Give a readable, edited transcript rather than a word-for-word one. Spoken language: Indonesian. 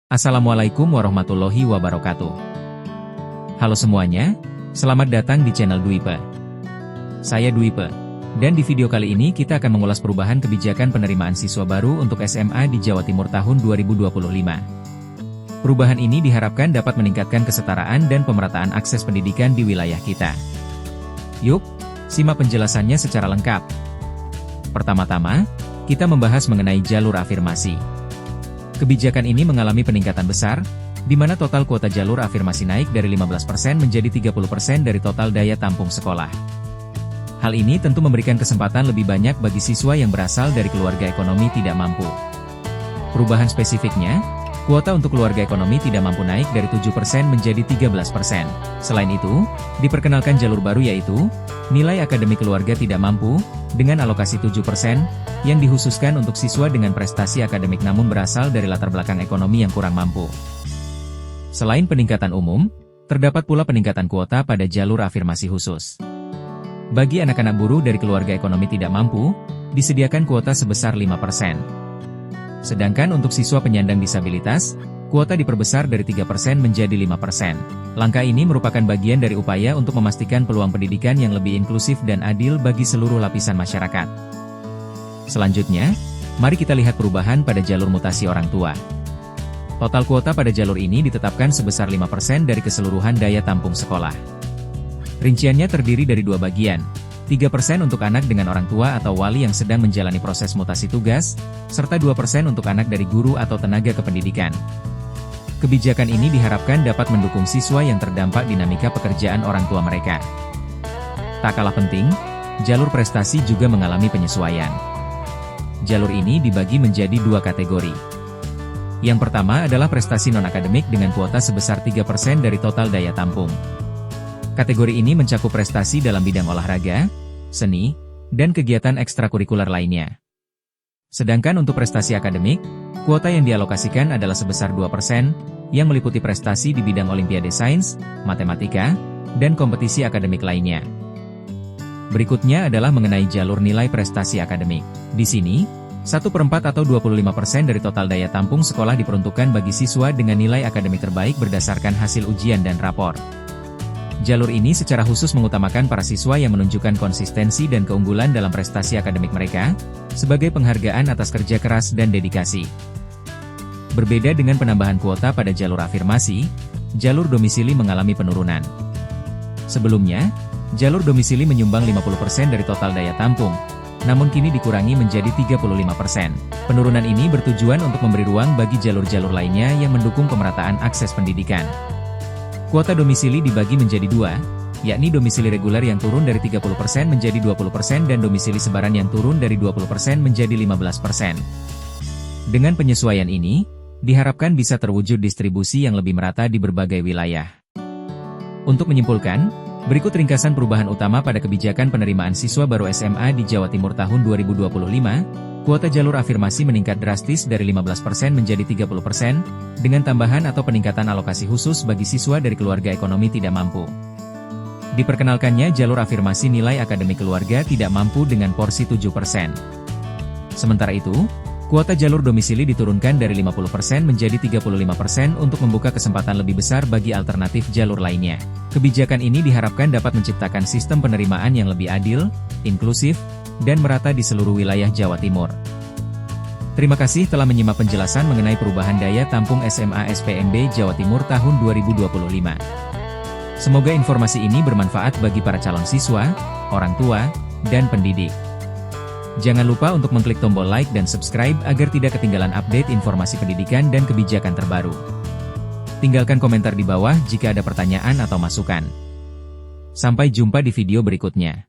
Assalamualaikum warahmatullahi wabarakatuh. Halo semuanya, selamat datang di channel Dwipe. Saya Dwipe, dan di video kali ini kita akan mengulas perubahan kebijakan penerimaan siswa baru untuk SMA di Jawa Timur tahun 2025. Perubahan ini diharapkan dapat meningkatkan kesetaraan dan pemerataan akses pendidikan di wilayah kita. Yuk, simak penjelasannya secara lengkap. Pertama-tama, kita membahas mengenai jalur afirmasi. Kebijakan ini mengalami peningkatan besar, di mana total kuota jalur afirmasi naik dari 15% menjadi 30% dari total daya tampung sekolah. Hal ini tentu memberikan kesempatan lebih banyak bagi siswa yang berasal dari keluarga ekonomi tidak mampu. Perubahan spesifiknya, kuota untuk keluarga ekonomi tidak mampu naik dari 7% menjadi 13%. Selain itu, diperkenalkan jalur baru yaitu, nilai akademik keluarga tidak mampu, dengan alokasi 7%, yang dikhususkan untuk siswa dengan prestasi akademik namun berasal dari latar belakang ekonomi yang kurang mampu. Selain peningkatan umum, terdapat pula peningkatan kuota pada jalur afirmasi khusus. Bagi anak-anak buruh dari keluarga ekonomi tidak mampu, disediakan kuota sebesar 5%. Sedangkan untuk siswa penyandang disabilitas, kuota diperbesar dari 3% menjadi 5%. Langkah ini merupakan bagian dari upaya untuk memastikan peluang pendidikan yang lebih inklusif dan adil bagi seluruh lapisan masyarakat. Selanjutnya, mari kita lihat perubahan pada jalur mutasi orang tua. Total kuota pada jalur ini ditetapkan sebesar 5% dari keseluruhan daya tampung sekolah. Rinciannya terdiri dari dua bagian, 3% untuk anak dengan orang tua atau wali yang sedang menjalani proses mutasi tugas, serta 2% untuk anak dari guru atau tenaga kependidikan. Kebijakan ini diharapkan dapat mendukung siswa yang terdampak dinamika pekerjaan orang tua mereka. Tak kalah penting, jalur prestasi juga mengalami penyesuaian. Jalur ini dibagi menjadi dua kategori. Yang pertama adalah prestasi non-akademik dengan kuota sebesar 3% dari total daya tampung. Kategori ini mencakup prestasi dalam bidang olahraga, seni, dan kegiatan ekstrakurikuler lainnya. Sedangkan untuk prestasi akademik, kuota yang dialokasikan adalah sebesar 2%, yang meliputi prestasi di bidang olimpiade sains, matematika, dan kompetisi akademik lainnya. Berikutnya adalah mengenai jalur nilai prestasi akademik. Di sini, 1/4 atau 25% dari total daya tampung sekolah diperuntukkan bagi siswa dengan nilai akademik terbaik berdasarkan hasil ujian dan rapor. Jalur ini secara khusus mengutamakan para siswa yang menunjukkan konsistensi dan keunggulan dalam prestasi akademik mereka, sebagai penghargaan atas kerja keras dan dedikasi. Berbeda dengan penambahan kuota pada jalur afirmasi, jalur domisili mengalami penurunan. Sebelumnya, jalur domisili menyumbang 50% dari total daya tampung, namun kini dikurangi menjadi 35%. Penurunan ini bertujuan untuk memberi ruang bagi jalur-jalur lainnya yang mendukung pemerataan akses pendidikan. Kuota domisili dibagi menjadi dua, yakni domisili reguler yang turun dari 30% menjadi 20% dan domisili sebaran yang turun dari 20% menjadi 15%. Dengan penyesuaian ini, diharapkan bisa terwujud distribusi yang lebih merata di berbagai wilayah. Untuk menyimpulkan, berikut ringkasan perubahan utama pada kebijakan penerimaan siswa baru SMA di Jawa Timur tahun 2025, kuota jalur afirmasi meningkat drastis dari 15% menjadi 30%, dengan tambahan atau peningkatan alokasi khusus bagi siswa dari keluarga ekonomi tidak mampu. Diperkenalkannya jalur afirmasi nilai akademik keluarga tidak mampu dengan porsi 7%. Sementara itu, kuota jalur domisili diturunkan dari 50% menjadi 35% untuk membuka kesempatan lebih besar bagi alternatif jalur lainnya. Kebijakan ini diharapkan dapat menciptakan sistem penerimaan yang lebih adil, inklusif, dan merata di seluruh wilayah Jawa Timur. Terima kasih telah menyimak penjelasan mengenai perubahan daya tampung SMA SPMB Jawa Timur tahun 2025. Semoga informasi ini bermanfaat bagi para calon siswa, orang tua, dan pendidik. Jangan lupa untuk mengklik tombol like dan subscribe agar tidak ketinggalan update informasi pendidikan dan kebijakan terbaru. Tinggalkan komentar di bawah jika ada pertanyaan atau masukan. Sampai jumpa di video berikutnya.